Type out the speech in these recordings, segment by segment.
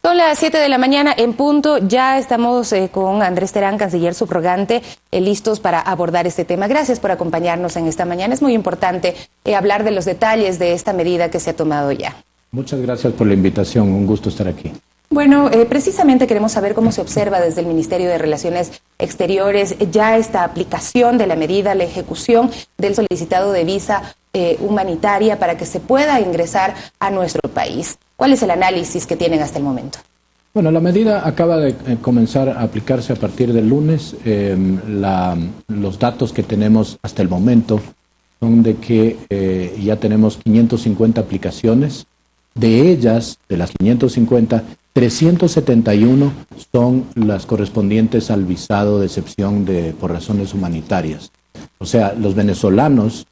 Son las 7 de la mañana en punto. Ya estamos con Andrés Terán, canciller subrogante, listos para abordar este tema. Gracias por acompañarnos en esta mañana. Es muy importante hablar de los detalles de esta medida que se ha tomado ya. Muchas gracias por la invitación. Un gusto estar aquí. Bueno, precisamente queremos saber cómo se observa desde el Ministerio de Relaciones Exteriores ya esta aplicación de la medida, la ejecución del solicitado de visa humanitaria para que se pueda ingresar a nuestro país. ¿Cuál es el análisis que tienen hasta el momento? Bueno, la medida acaba de comenzar a aplicarse a partir del lunes. Los datos que tenemos hasta el momento son de que ya tenemos 550 aplicaciones. De ellas, de las 550, 371 son las correspondientes al visado de excepción por razones humanitarias. O sea, los venezolanos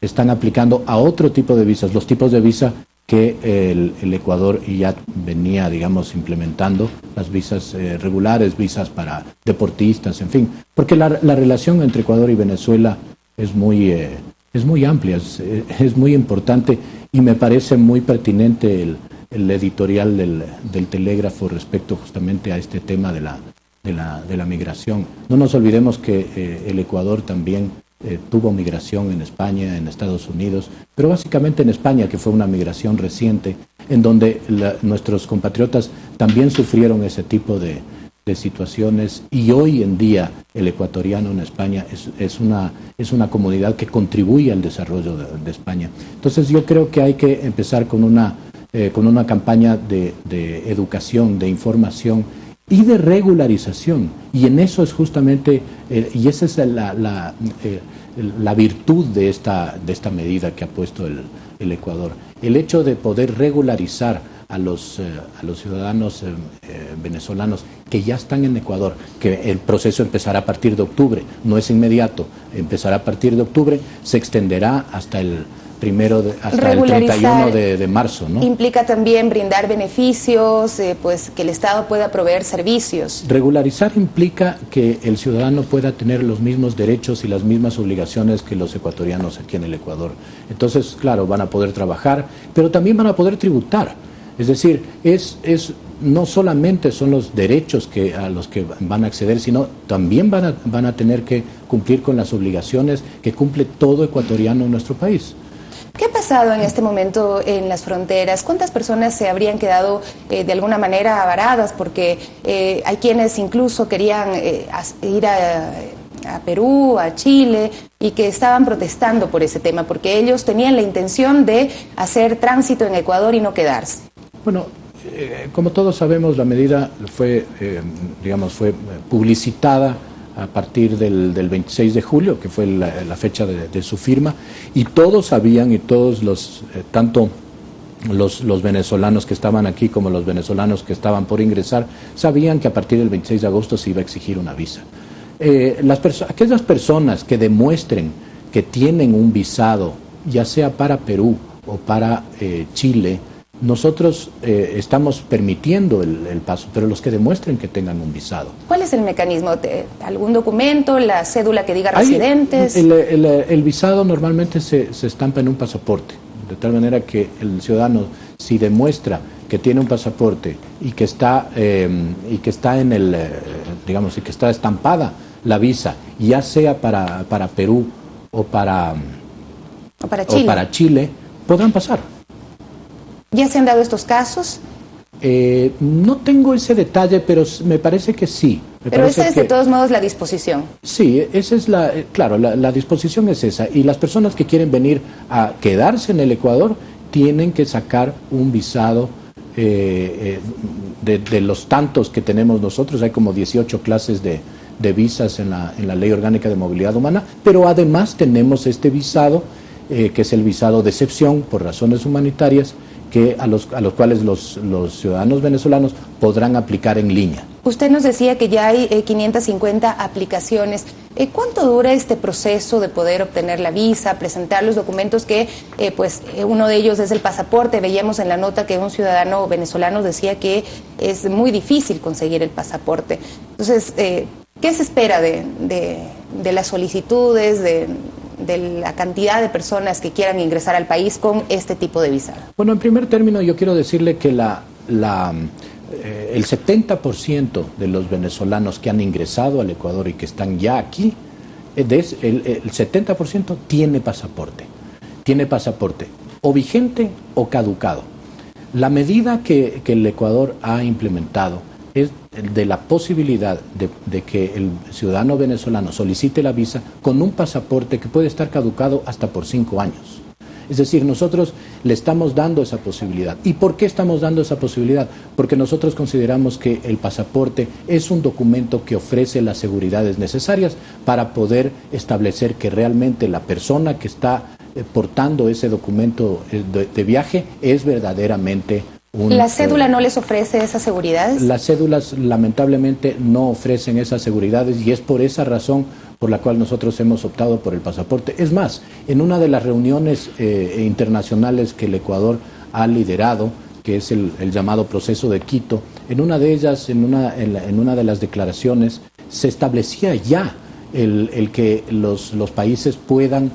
están aplicando a otro tipo de visas, los tipos de visa que el Ecuador ya venía, digamos, implementando, las visas regulares, visas para deportistas, en fin, porque la relación entre Ecuador y Venezuela es muy amplia, es muy importante, y me parece muy pertinente el editorial del Telégrafo respecto justamente a este tema de la migración. No nos olvidemos que el Ecuador también tuvo migración en España, en Estados Unidos, pero básicamente en España, que fue una migración reciente, en donde nuestros compatriotas también sufrieron ese tipo de situaciones, y hoy en día el ecuatoriano en España es una comunidad que contribuye al desarrollo de España. Entonces yo creo que hay que empezar con una campaña de educación, de información y de regularización, y en eso es justamente, y esa es la virtud de esta medida que ha puesto el Ecuador, el hecho de poder regularizar a los ciudadanos venezolanos que ya están en Ecuador, que el proceso empezará a partir de octubre, no es inmediato, empezará a partir de octubre, se extenderá hasta el 31 de marzo, ¿no? Implica también brindar beneficios, pues que el Estado pueda proveer servicios. Regularizar implica que el ciudadano pueda tener los mismos derechos y las mismas obligaciones que los ecuatorianos aquí en el Ecuador. Entonces, claro, van a poder trabajar, pero también van a poder tributar. Es decir, no solamente son los derechos a los que van a acceder, sino también van a tener que cumplir con las obligaciones que cumple todo ecuatoriano en nuestro país. ¿Qué ha pasado en este momento en las fronteras? ¿Cuántas personas se habrían quedado de alguna manera varadas? Porque hay quienes incluso querían ir a Perú, a Chile, y que estaban protestando por ese tema, porque ellos tenían la intención de hacer tránsito en Ecuador y no quedarse. Bueno, como todos sabemos, la medida fue publicitada a partir del 26 de julio, que fue la fecha de su firma, y todos sabían, y todos tanto los venezolanos que estaban aquí como los venezolanos que estaban por ingresar, sabían que a partir del 26 de agosto se iba a exigir una visa. Aquellas personas que demuestren que tienen un visado, ya sea para Perú o para Chile, nosotros estamos permitiendo el paso, pero los que demuestren que tengan un visado. ¿Cuál es el mecanismo? ¿Algún documento, la cédula que diga residentes? El visado normalmente se estampa en un pasaporte, de tal manera que el ciudadano, si demuestra que tiene un pasaporte y que está y que está estampada la visa, ya sea para Perú o para Chile, podrán pasar. ¿Ya se han dado estos casos? No tengo ese detalle, pero me parece que sí. Pero esa es de todos modos la disposición. Sí, esa es la disposición es esa. Y las personas que quieren venir a quedarse en el Ecuador tienen que sacar un visado de los tantos que tenemos nosotros. Hay como 18 clases de visas en la Ley Orgánica de Movilidad Humana, pero además tenemos este visado, que es el visado de excepción por razones humanitarias, a los cuales los ciudadanos venezolanos podrán aplicar en línea. Usted nos decía que ya hay 550 aplicaciones. ¿Cuánto dura este proceso de poder obtener la visa, presentar los documentos que, uno de ellos es el pasaporte? Veíamos en la nota que un ciudadano venezolano decía que es muy difícil conseguir el pasaporte. Entonces, ¿qué se espera de las solicitudes, de la cantidad de personas que quieran ingresar al país con este tipo de visado? Bueno, en primer término yo quiero decirle que el 70% de los venezolanos que han ingresado al Ecuador y que están ya aquí, el 70% tiene pasaporte o vigente o caducado. La medida que el Ecuador ha implementado es de la posibilidad de que el ciudadano venezolano solicite la visa con un pasaporte que puede estar caducado hasta por 5 años. Es decir, nosotros le estamos dando esa posibilidad. ¿Y por qué estamos dando esa posibilidad? Porque nosotros consideramos que el pasaporte es un documento que ofrece las seguridades necesarias para poder establecer que realmente la persona que está portando ese documento de viaje es verdaderamente ¿La cédula no les ofrece esas seguridades? Las cédulas lamentablemente no ofrecen esas seguridades y es por esa razón por la cual nosotros hemos optado por el pasaporte. Es más, en una de las reuniones internacionales que el Ecuador ha liderado, que es el llamado proceso de Quito, en una de ellas, en una de las declaraciones, se establecía ya el que los países puedan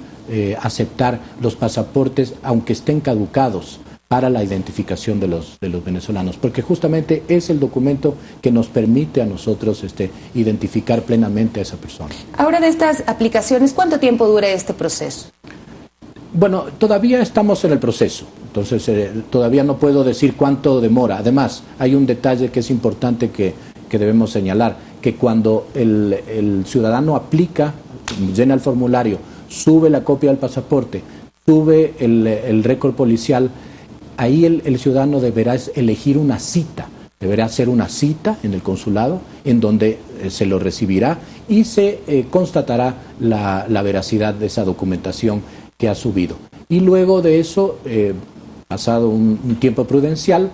aceptar los pasaportes aunque estén caducados para la identificación de los venezolanos, porque justamente es el documento que nos permite a nosotros identificar plenamente a esa persona. Ahora, de estas aplicaciones, ¿cuánto tiempo dura este proceso? Bueno, todavía estamos en el proceso, entonces todavía no puedo decir cuánto demora. Además, hay un detalle que es importante que debemos señalar, que cuando el ciudadano aplica, llena el formulario, sube la copia del pasaporte, sube el récord policial, ahí el ciudadano deberá elegir una cita, deberá hacer una cita en el consulado en donde se lo recibirá y se constatará la veracidad de esa documentación que ha subido. Y luego de eso, pasado un tiempo prudencial,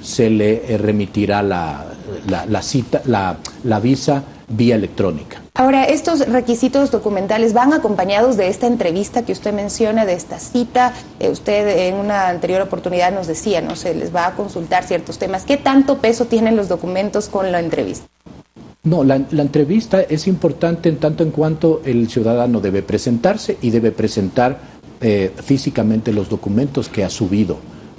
se le remitirá la cita, la visa vía electrónica. Ahora, ¿estos requisitos documentales van acompañados de esta entrevista que usted menciona, de esta cita? Usted en una anterior oportunidad nos decía, ¿no? Se les va a consultar ciertos temas. ¿Qué tanto peso tienen los documentos con la entrevista? No, la entrevista es importante en tanto en cuanto el ciudadano debe presentarse y debe presentar físicamente los documentos que ha subido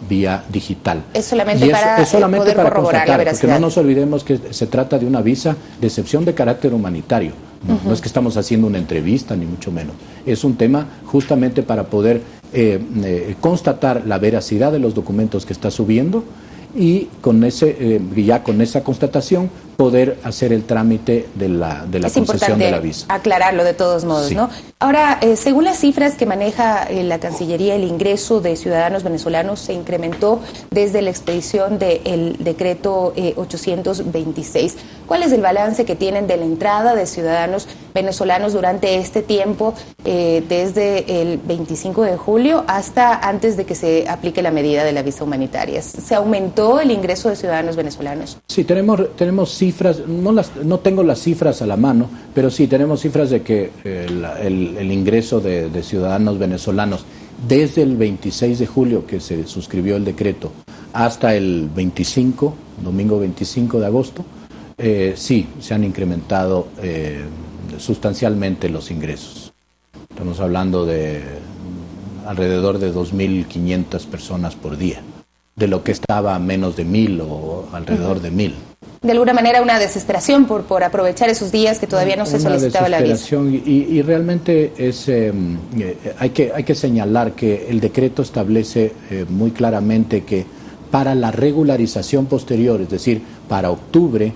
vía digital. Es solamente para poder corroborar la veracidad. Porque no nos olvidemos que se trata de una visa de excepción de carácter humanitario. No es que estamos haciendo una entrevista, ni mucho menos. Es un tema justamente para poder constatar la veracidad de los documentos que está subiendo y ya con esa constatación poder hacer el trámite de la concesión de la visa. Aclararlo de todos modos, sí. ¿no? Ahora, según las cifras que maneja la Cancillería, el ingreso de ciudadanos venezolanos se incrementó desde la expedición del decreto 826. ¿Cuál es el balance que tienen de la entrada de ciudadanos venezolanos durante este tiempo, desde el 25 de julio hasta antes de que se aplique la medida de la visa humanitaria? ¿Se aumentó el ingreso de ciudadanos venezolanos? Sí, tenemos cifras, no tengo las cifras a la mano, pero sí tenemos cifras de que el ingreso de ciudadanos venezolanos desde el 26 de julio que se suscribió el decreto hasta el domingo 25 de agosto, sí, se han incrementado sustancialmente los ingresos. Estamos hablando de alrededor de 2.500 personas por día, de lo que estaba a menos de 1.000 o alrededor de 1.000. De alguna manera una desesperación por aprovechar esos días que todavía no se solicitaba la visa. Y realmente hay que señalar que el decreto establece muy claramente que para la regularización posterior, es decir, para octubre,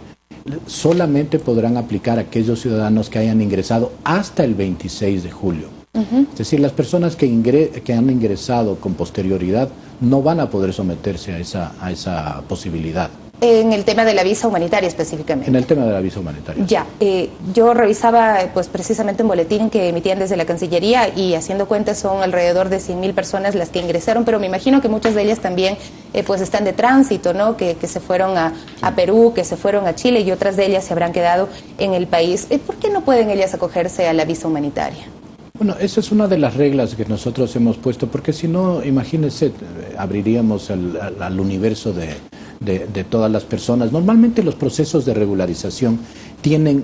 solamente podrán aplicar aquellos ciudadanos que hayan ingresado hasta el 26 de julio. Es decir, las personas que han ingresado con posterioridad no van a poder someterse a esa posibilidad. En el tema de la visa humanitaria específicamente. En el tema de la visa humanitaria. Ya, yo revisaba pues precisamente un boletín que emitían desde la Cancillería y haciendo cuentas son alrededor de 100.000 personas las que ingresaron, pero me imagino que muchas de ellas también pues están de tránsito, ¿no? Que se fueron a Perú, que se fueron a Chile y otras de ellas se habrán quedado en el país. ¿Por qué no pueden ellas acogerse a la visa humanitaria? Bueno, esa es una de las reglas que nosotros hemos puesto, porque si no, imagínense, abriríamos al universo de todas las personas. Normalmente los procesos de regularización tienen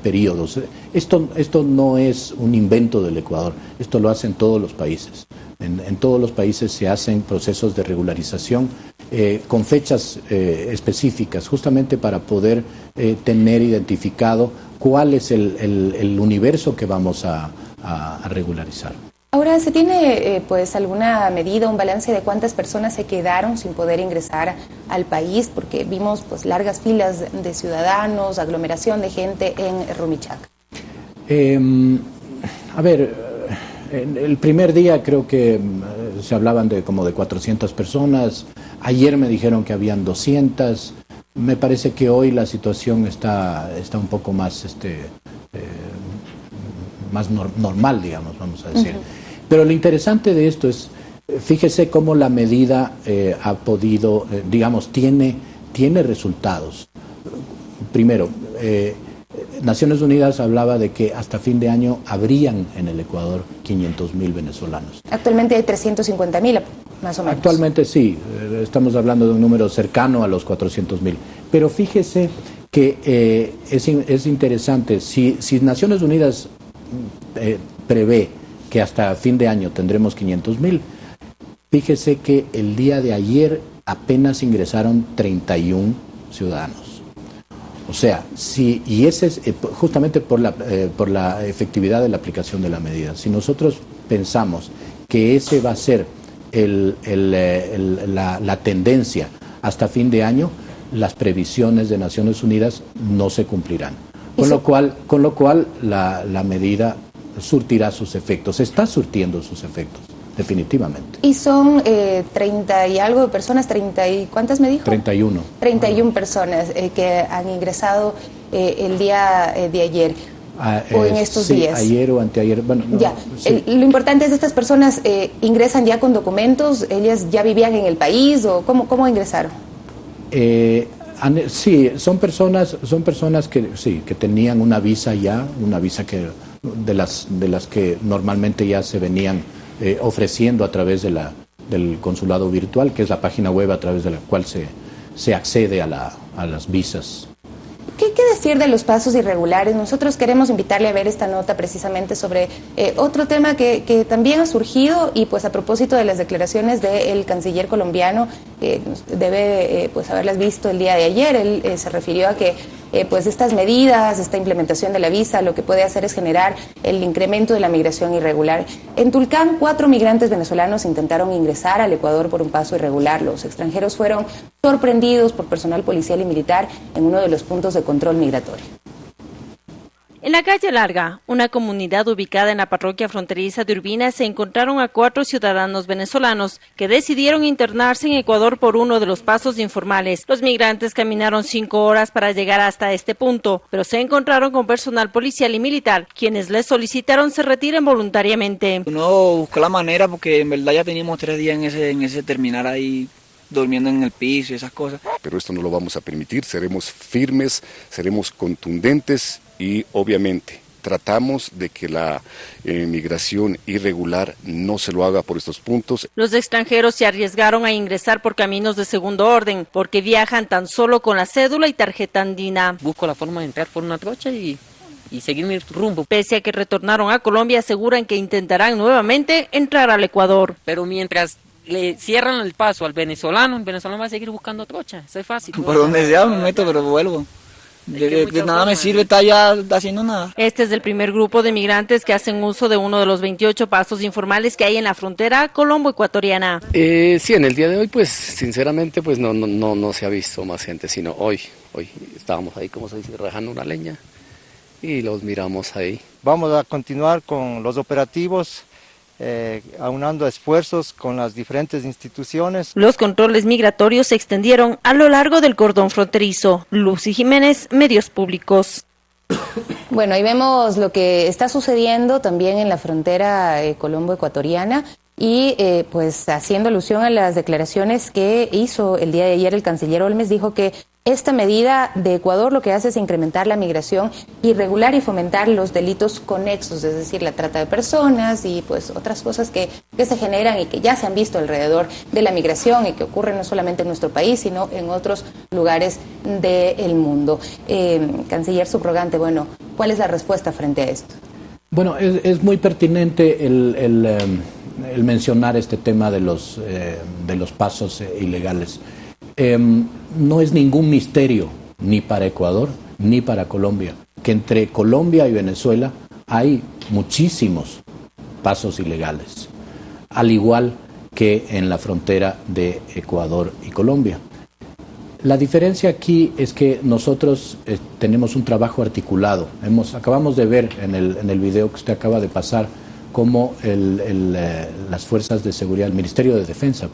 periodos. Esto no es un invento del Ecuador, esto lo hacen todos los países. En todos los países se hacen procesos de regularización con fechas específicas, justamente para poder tener identificado cuál es el universo que vamos a regularizar. Ahora, ¿se tiene pues alguna medida, un balance de cuántas personas se quedaron sin poder ingresar al país? Porque vimos pues largas filas de ciudadanos, aglomeración de gente en Rumichaca. A ver, el primer día creo que se hablaban de como de 400 personas. Ayer me dijeron que habían 200. Me parece que hoy la situación está un poco más más normal, digamos, vamos a decir. Pero lo interesante de esto es, fíjese cómo la medida ha podido, digamos, tiene resultados. Primero, Naciones Unidas hablaba de que hasta fin de año habrían en el Ecuador 500.000 venezolanos. Actualmente hay 350.000, más o menos. Actualmente sí, estamos hablando de un número cercano a los 400.000. Pero fíjese que es interesante, si Naciones Unidas prevé que hasta fin de año tendremos 500.000, fíjese que el día de ayer apenas ingresaron 31 ciudadanos. O sea, y ese es justamente por la efectividad de la aplicación de la medida. Si nosotros pensamos que ese va a ser la tendencia hasta fin de año, las previsiones de Naciones Unidas no se cumplirán. Con lo cual la medida surtirá sus efectos, está surtiendo sus efectos, definitivamente. Y son 30 y algo de personas, 30 y ¿cuántas me dijo? 31. 31 personas que han ingresado el día de ayer. O en estos días. Ayer o anteayer. Bueno, no, ya. Sí. Lo importante es que estas personas ingresan ya con documentos, ellas ya vivían en el país o ¿cómo ingresaron? Sí, son personas que sí, que tenían una visa ya, una visa que de las que normalmente ya se venían ofreciendo a través del consulado virtual, que es la página web a través de la cual se accede a las visas. ¿Qué decir de los pasos irregulares? Nosotros queremos invitarle a ver esta nota precisamente sobre otro tema que también ha surgido y pues a propósito de las declaraciones del canciller colombiano, debe pues haberlas visto el día de ayer. Él se refirió a que pues estas medidas, esta implementación de la visa, lo que puede hacer es generar el incremento de la migración irregular. En Tulcán, 4 migrantes venezolanos intentaron ingresar al Ecuador por un paso irregular. Los extranjeros fueron sorprendidos por personal policial y militar en uno de los puntos de control migratorio. En la calle Larga, una comunidad ubicada en la parroquia fronteriza de Urbina, se encontraron a 4 ciudadanos venezolanos que decidieron internarse en Ecuador por uno de los pasos informales. Los migrantes caminaron 5 horas para llegar hasta este punto, pero se encontraron con personal policial y militar, quienes les solicitaron se retiren voluntariamente. Uno buscó la manera porque en verdad ya teníamos 3 días en ese terminal ahí, durmiendo en el piso y esas cosas. Pero esto no lo vamos a permitir, seremos firmes, seremos contundentes y obviamente tratamos de que la migración irregular no se lo haga por estos puntos. Los extranjeros se arriesgaron a ingresar por caminos de segundo orden, porque viajan tan solo con la cédula y tarjeta andina. Busco la forma de entrar por una trocha y seguir mi rumbo. Pese a que retornaron a Colombia, aseguran que intentarán nuevamente entrar al Ecuador. Pero mientras le cierran el paso al venezolano, el venezolano va a seguir buscando trocha, eso es fácil. Por donde sea me meto, pero vuelvo. De nada me sirve estar ya haciendo nada. Este es el primer grupo de migrantes que hacen uso de uno de los 28 pasos informales que hay en la frontera colombo-ecuatoriana. Sí, en el día de hoy, pues, sinceramente, pues no se ha visto más gente, sino hoy estábamos ahí, como se dice, rajando una leña y los miramos ahí. Vamos a continuar con los operativos, aunando esfuerzos con las diferentes instituciones. Los controles migratorios se extendieron a lo largo del cordón fronterizo. Lucy Jiménez, Medios Públicos. Bueno, ahí vemos lo que está sucediendo también en la frontera colombo-ecuatoriana y pues haciendo alusión a las declaraciones que hizo el día de ayer el canciller Olmes, dijo que esta medida de Ecuador lo que hace es incrementar la migración irregular y fomentar los delitos conexos, es decir, la trata de personas y pues otras cosas que se generan y que ya se han visto alrededor de la migración y que ocurren no solamente en nuestro país, sino en otros lugares del mundo. Canciller subrogante, bueno, ¿cuál es la respuesta frente a esto? Bueno, es muy pertinente el mencionar este tema de los pasos ilegales. no es ningún misterio, ni para Ecuador, ni para Colombia, que entre Colombia y Venezuela hay muchísimos pasos ilegales, al igual que en la frontera de Ecuador y Colombia. La diferencia aquí es que nosotros tenemos un trabajo articulado. Acabamos de ver en el video que usted acaba de pasar cómo las fuerzas de seguridad, el Ministerio de Defensa,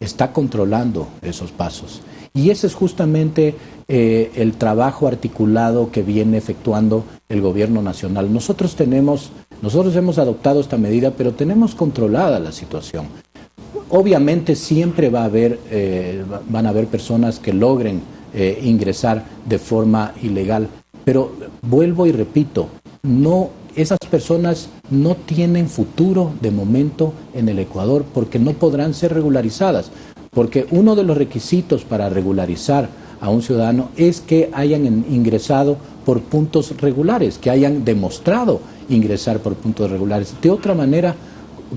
está controlando esos pasos. Y ese es justamente el trabajo articulado que viene efectuando el gobierno nacional. Nosotros hemos adoptado esta medida, pero tenemos controlada la situación. Obviamente siempre van a haber personas que logren ingresar de forma ilegal, pero vuelvo y repito, esas personas no tienen futuro de momento en el Ecuador porque no podrán ser regularizadas, porque uno de los requisitos para regularizar a un ciudadano es que hayan ingresado por puntos regulares, que hayan demostrado ingresar por puntos regulares. De otra manera,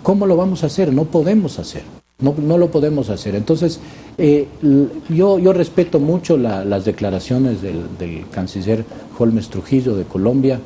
¿cómo lo vamos a hacer? No podemos hacer. No lo podemos hacer. Entonces, yo respeto mucho las declaraciones del canciller Holmes Trujillo de Colombia,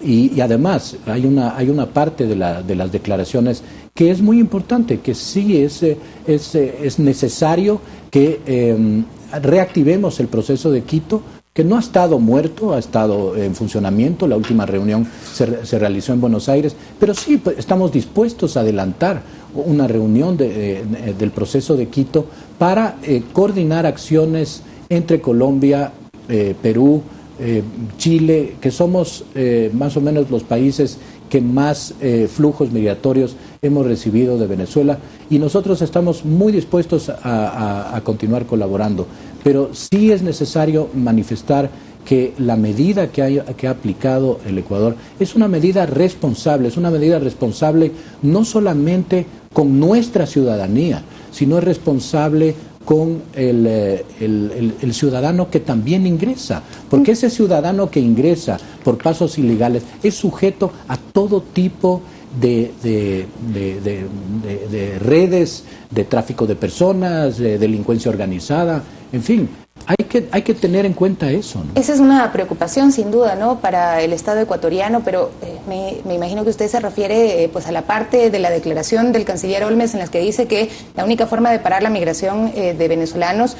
y además hay una parte de las declaraciones que es muy importante, que sí es necesario que reactivemos el proceso de Quito, que no ha estado muerto, ha estado en funcionamiento. La última reunión se realizó en Buenos Aires, pero sí estamos dispuestos a adelantar una reunión del proceso de Quito para coordinar acciones entre Colombia, Perú, Chile, que somos más o menos los países que más flujos migratorios hemos recibido de Venezuela, y nosotros estamos muy dispuestos a continuar colaborando. Pero sí es necesario manifestar que la medida que ha aplicado el Ecuador es una medida responsable no solamente con nuestra ciudadanía, sino es responsable con el ciudadano que también ingresa, porque ese ciudadano que ingresa por pasos ilegales es sujeto a todo tipo de redes de tráfico de personas, de delincuencia organizada, en fin. Hay que tener en cuenta eso, ¿no? Esa es una preocupación, sin duda, ¿no?, para el Estado ecuatoriano, pero me imagino que usted se refiere pues a la parte de la declaración del canciller Holmes en la que dice que la única forma de parar la migración de venezolanos,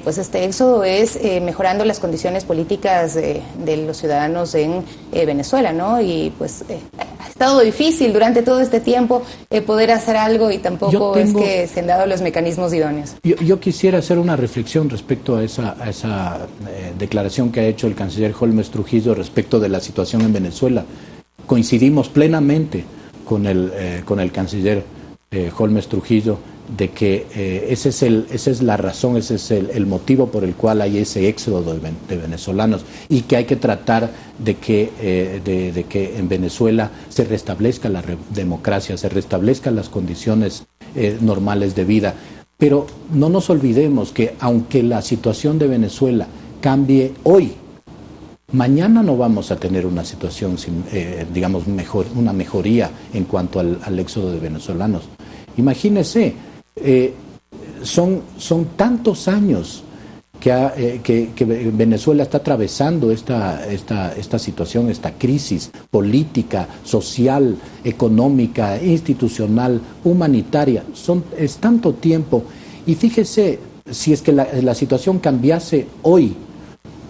pues este éxodo, es mejorando las condiciones políticas de los ciudadanos en Venezuela, ¿no? Y pues ha estado difícil durante todo este tiempo poder hacer algo, y tampoco es que se han dado los mecanismos idóneos. Yo quisiera hacer una reflexión respecto a esa declaración que ha hecho el canciller Holmes Trujillo respecto de la situación en Venezuela. Coincidimos plenamente con el canciller Holmes Trujillo de que esa es la razón, ese es el motivo por el cual hay ese éxodo de venezolanos, y que hay que tratar de que en Venezuela se restablezca la democracia, se restablezcan las condiciones normales de vida. Pero no nos olvidemos que aunque la situación de Venezuela cambie hoy, mañana no vamos a tener una situación, una mejoría en cuanto al éxodo de venezolanos. Imagínese, son tantos años que Venezuela está atravesando esta situación, esta crisis política, social, económica, institucional, humanitaria. Es tanto tiempo, y fíjese, si es que la situación cambiase hoy,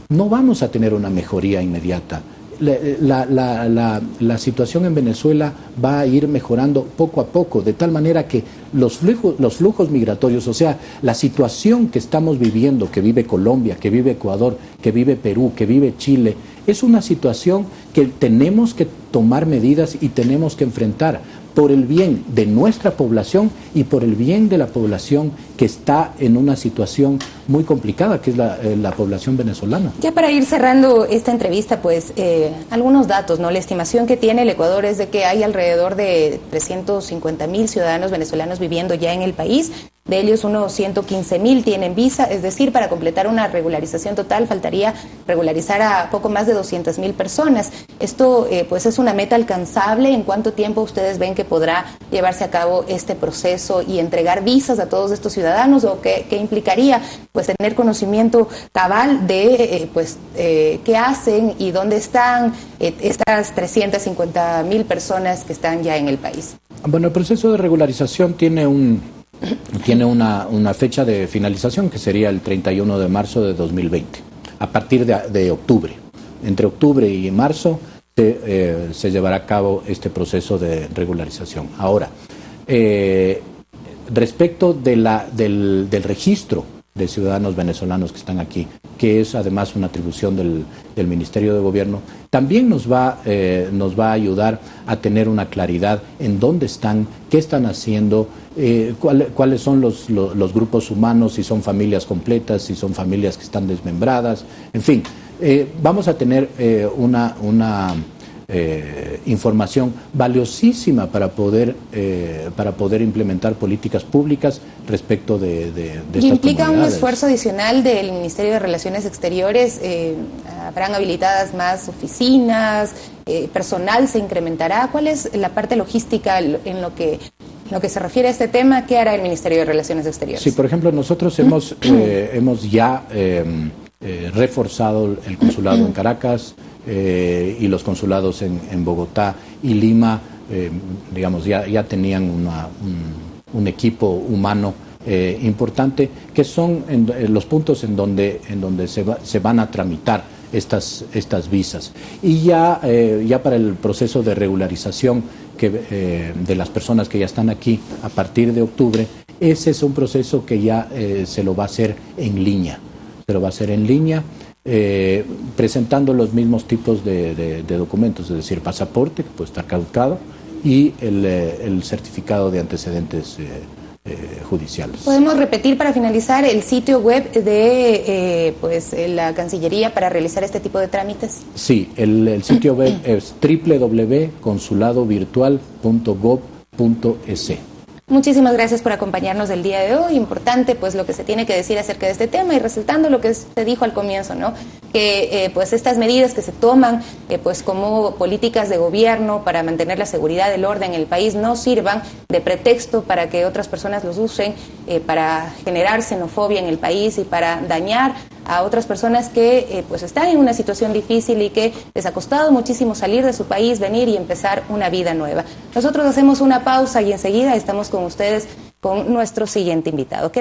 no vamos a tener una mejoría inmediata. La situación en Venezuela va a ir mejorando poco a poco, de tal manera que los flujos migratorios, o sea, la situación que estamos viviendo, que vive Colombia, que vive Ecuador, que vive Perú, que vive Chile, es una situación que tenemos que tomar medidas y tenemos que enfrentar por el bien de nuestra población y por el bien de la población que está en una situación muy complicada, que es la población venezolana. Ya para ir cerrando esta entrevista, pues algunos datos, ¿no? La estimación que tiene el Ecuador es de que hay alrededor de 350,000 ciudadanos venezolanos viviendo ya en el país. de ellos unos 115,000 tienen visa, es decir, para completar una regularización total faltaría regularizar a poco más de 200,000 personas. Esto pues es una meta alcanzable. ¿En cuánto tiempo ustedes ven que podrá llevarse a cabo este proceso y entregar visas a todos estos ciudadanos, o qué implicaría pues tener conocimiento cabal de qué hacen y dónde están estas 350,000 personas que están ya en el país? Bueno, el proceso de regularización tiene una fecha de finalización que sería el 31 de marzo de 2020, a partir de octubre. Entre octubre y marzo se llevará a cabo este proceso de regularización. Ahora, respecto de del registro de ciudadanos venezolanos que están aquí, que es además una atribución del Ministerio de Gobierno, también nos va a ayudar a tener una claridad en dónde están, qué están haciendo, cuáles son los grupos humanos, si son familias completas, si son familias que están desmembradas, en fin, vamos a tener una información valiosísima para poder implementar políticas públicas respecto de estas ¿Implica un comunidades? esfuerzo adicional del Ministerio de Relaciones Exteriores? ¿Habrán habilitadas más oficinas? ¿Personal se incrementará? ¿Cuál es la parte logística en lo que se refiere a este tema? ¿Qué hará el Ministerio de Relaciones Exteriores? Sí, por ejemplo, nosotros hemos ya reforzado el consulado en Caracas, y los consulados en Bogotá y Lima, digamos, ya tenían un equipo humano importante, que son los puntos en donde se van a tramitar estas visas. Y ya para el proceso de regularización de las personas que ya están aquí a partir de octubre, ese es un proceso que ya se lo va a hacer en línea. Presentando los mismos tipos de documentos, es decir, pasaporte, que puede estar caducado, y el certificado de antecedentes judiciales. ¿Podemos repetir para finalizar el sitio web de la Cancillería para realizar este tipo de trámites? Sí, el sitio web es www.consuladovirtual.gov.es. Muchísimas gracias por acompañarnos el día de hoy. Importante pues lo que se tiene que decir acerca de este tema, y resaltando lo que se dijo al comienzo, ¿no? Que pues estas medidas que se toman pues como políticas de gobierno para mantener la seguridad del orden en el país no sirvan de pretexto para que otras personas los usen para generar xenofobia en el país y para dañar a otras personas que pues están en una situación difícil y que les ha costado muchísimo salir de su país, venir y empezar una vida nueva. Nosotros hacemos una pausa y enseguida estamos con ustedes con nuestro siguiente invitado.